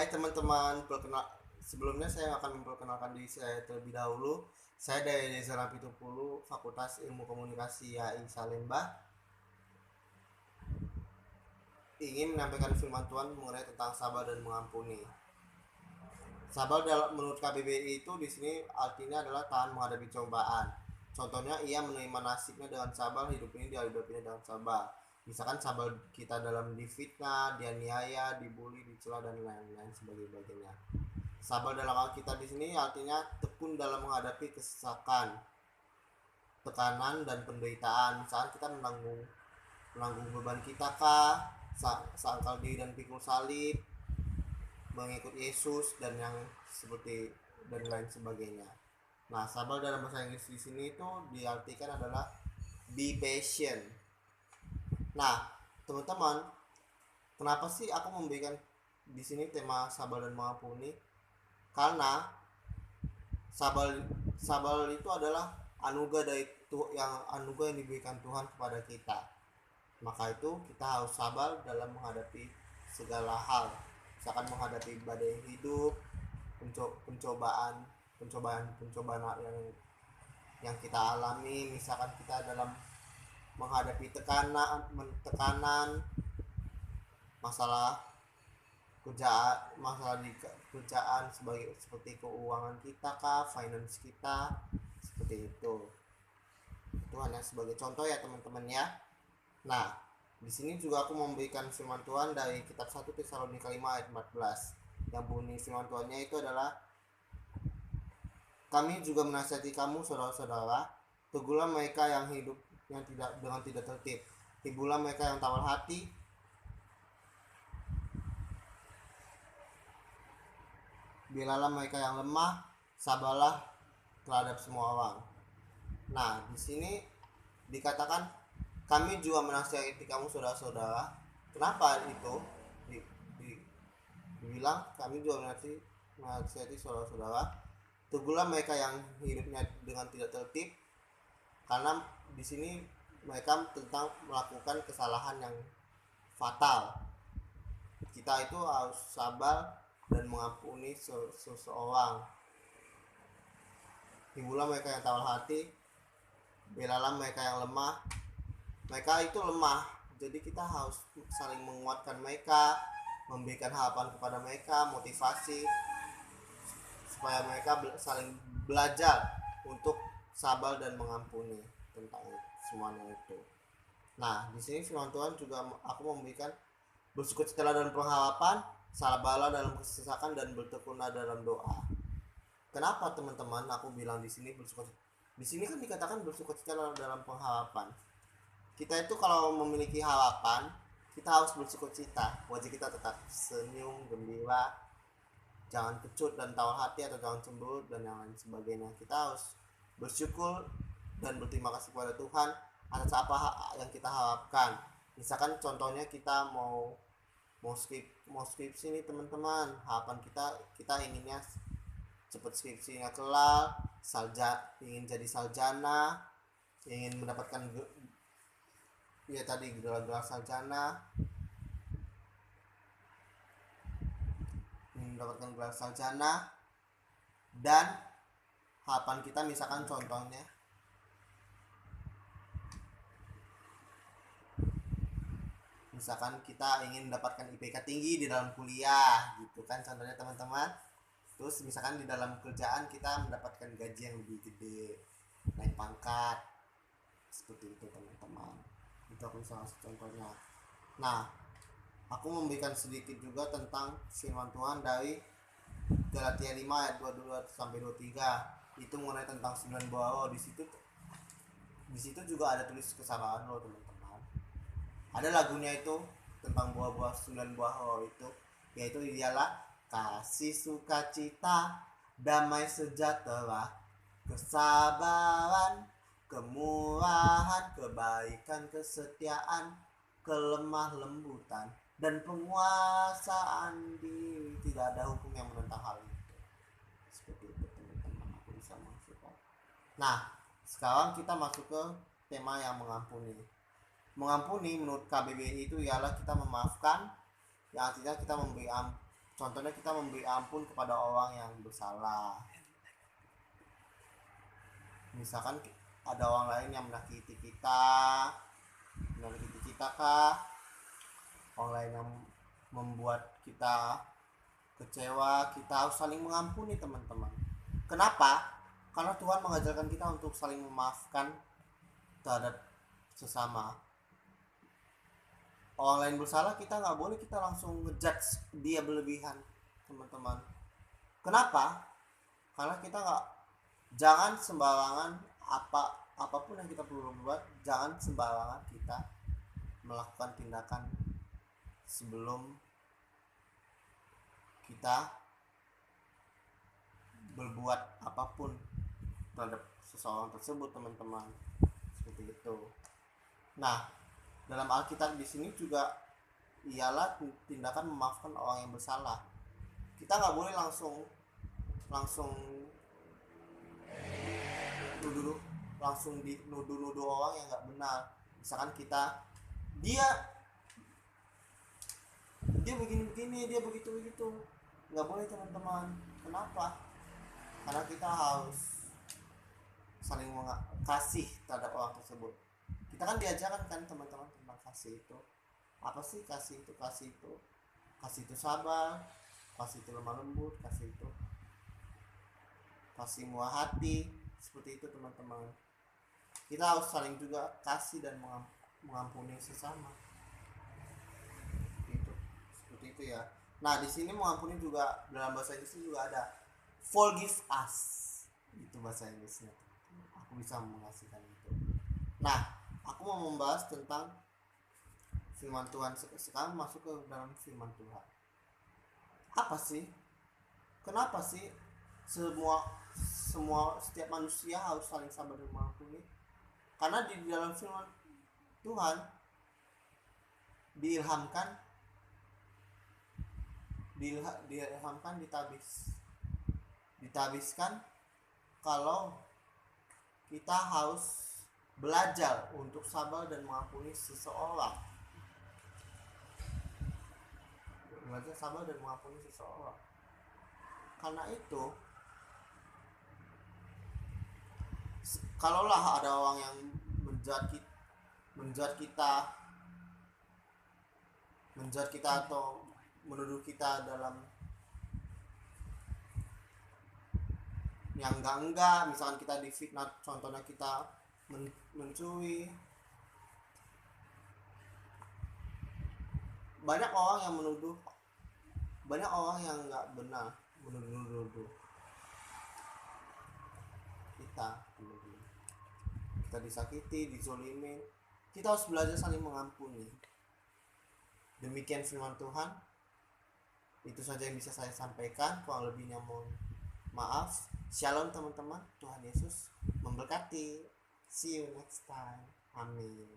Hai teman-teman, sebelumnya saya akan memperkenalkan diri saya terlebih dahulu. Saya dari Reza Pitupulu, Fakultas Ilmu Komunikasi HI Salemba, ingin menyampaikan firman Tuhan mengenai tentang sabar dan mengampuni. Sabar menurut KBBI itu di sini artinya adalah tahan menghadapi cobaan. Contohnya ia menerima nasibnya dengan sabar, hidup ini dihadapinya dengan sabar. Misalkan sabar kita dalam difitnah, dianiaya, dibully, dicela dan lain-lain sebagainya. Sabar dalam Alkitab di sini artinya tekun dalam menghadapi kesesakan, tekanan dan penderitaan. Misalkan kita menanggung beban kita kah, sangkal diri dan pikul salib, mengikut Yesus dan yang seperti dan lain sebagainya. Nah, sabar dalam bahasa Inggris di sini itu diartikan adalah be patient. Nah, teman-teman, kenapa sih aku memberikan di sini tema sabar dan mengampuni? Karena sabar itu adalah anugerah yang diberikan Tuhan kepada kita. Maka itu kita harus sabar dalam menghadapi segala hal. Misalkan menghadapi badai hidup, pencobaan yang kita alami. Misalkan kita dalam menghadapi tekanan, masalah di kerjaan seperti keuangan kita kah, finance kita, seperti itu. Itu hanya sebagai contoh ya teman-teman ya. Nah, di sini juga aku memberikan firman Tuhan dari kitab 1 Tesalonika 5 ayat 14. Yang bunyi firman Tuhannya itu adalah, kami juga menasihati kamu saudara-saudara, tegurlah mereka yang hidup yang tidak tertib, hiburlah mereka yang tawar hati, bilalah mereka yang lemah, sabarlah terhadap semua orang. Nah, di sini dikatakan kami juga menasihati kamu saudara-saudara. Kenapa itu dibilang kami juga menasihati saudara-saudara? Tegurlah mereka yang hidupnya dengan tidak tertib, karena di sini mereka tentang melakukan kesalahan yang fatal. Kita itu harus sabar dan mengampuni seseorang. Hiburlah mereka yang tawar hati, belalah mereka yang lemah. Mereka itu lemah, jadi kita harus saling menguatkan mereka, memberikan harapan kepada mereka, motivasi supaya mereka saling belajar untuk sabar dan mengampuni tentang semuanya itu. Nah, di sini firman Tuhan juga aku memberikan bersukacitalah dalam pengharapan, sabarlah dalam kesesakan, dan bertekunlah dalam doa. Kenapa teman-teman aku bilang di sini bersukacita? Di sini kan dikatakan bersukacitalah dalam pengharapan. Kita itu kalau memiliki harapan, kita harus bersukacita. Wajah kita tetap senyum, gembira, jangan kecut dan tawar hati atau jangan cemburu dan yang lain sebagainya. Kita harus bersyukur dan berterima kasih kepada Tuhan atas apa yang kita harapkan. Misalkan contohnya kita mau skripsi nih teman-teman, harapan kita inginnya cepat skripsinya kelar, ingin jadi sarjana, ingin mendapatkan gelar sarjana, dan harapan kita misalkan contohnya kita ingin mendapatkan IPK tinggi di dalam kuliah gitu kan, contohnya teman-teman. Terus misalkan di dalam kerjaan kita mendapatkan gaji yang lebih gede, naik pangkat, seperti itu teman-teman. Itu aku salah satu contohnya. Nah, aku memberikan sedikit juga tentang firman Tuhan dari Galatia 5 ayat 22 sampai 23. Itu mengenai tentang 9 buah roh. Di situ juga ada tulis kesabaran loh teman-teman. Ada lagunya itu tentang buah-buah 9 buah roh itu, yaitu ialah kasih, sukacita, damai sejahtera, kesabaran, kemurahan, kebaikan, kesetiaan, kelemah lembutan, dan penguasaan diri. Tidak ada hukum yang menentang hal itu. Seperti itu teman-teman, aku bisa maksudkan. Nah, sekarang kita masuk ke tema yang mengampuni. Mengampuni menurut KBBI itu ialah kita memaafkan, yang artinya kita memberi Contohnya kita memberi ampun kepada orang yang bersalah. Misalkan ada orang lain yang menyakiti kita kah, orang lain yang membuat kita kecewa, kita harus saling mengampuni teman-teman. Kenapa? Karena Tuhan mengajarkan kita untuk saling memaafkan terhadap sesama. Orang lain bersalah, kita nggak boleh kita langsung ngejudge dia berlebihan teman-teman. Kenapa? Karena kita jangan sembarangan apapun yang kita perlu buat, jangan sembarangan kita melakukan tindakan sebelum kita berbuat apapun terhadap seseorang tersebut teman-teman, seperti itu. Nah, dalam Alkitab di sini juga ialah tindakan memaafkan orang yang bersalah. Kita nggak boleh langsung nuduh orang yang nggak benar. Misalkan dia begini, dia begitu, nggak boleh teman-teman. Kenapa? Karena kita harus saling kasih terhadap orang tersebut. Kita kan diajarkan kan teman-teman tentang kasih itu. Apa sih kasih itu? Kasih itu sabar, kasih itu lemah lembut, kasih murah hati, seperti itu teman-teman. Kita harus saling juga kasih dan mengampuni sesama. Seperti itu ya. Nah, di sini mengampuni juga dalam bahasa Inggris juga ada forgive us. Itu bahasa Inggrisnya. Aku bisa mengasihkan itu. Nah, aku mau membahas tentang firman Tuhan. Sekarang masuk ke dalam firman Tuhan. Apa sih? Kenapa sih setiap manusia harus saling sabar dan mengampuni? Karena di dalam firman Tuhan ditabiskan kalau kita harus belajar untuk sabar dan mengampuni seseorang. Karena itu, kalaulah ada orang yang menjat kita atau menuduh kita dalam yang enggak, misalkan kita difitnah, contohnya kita mencuri. Banyak orang yang menuduh, banyak orang yang nggak benar menuduh kita disakiti, dizolimin. Kita harus belajar saling mengampuni. Demikian firman Tuhan. Itu saja yang bisa saya sampaikan. Kurang lebihnya mohon maaf. Shalom teman-teman. Tuhan Yesus memberkati. See you next time. Amin.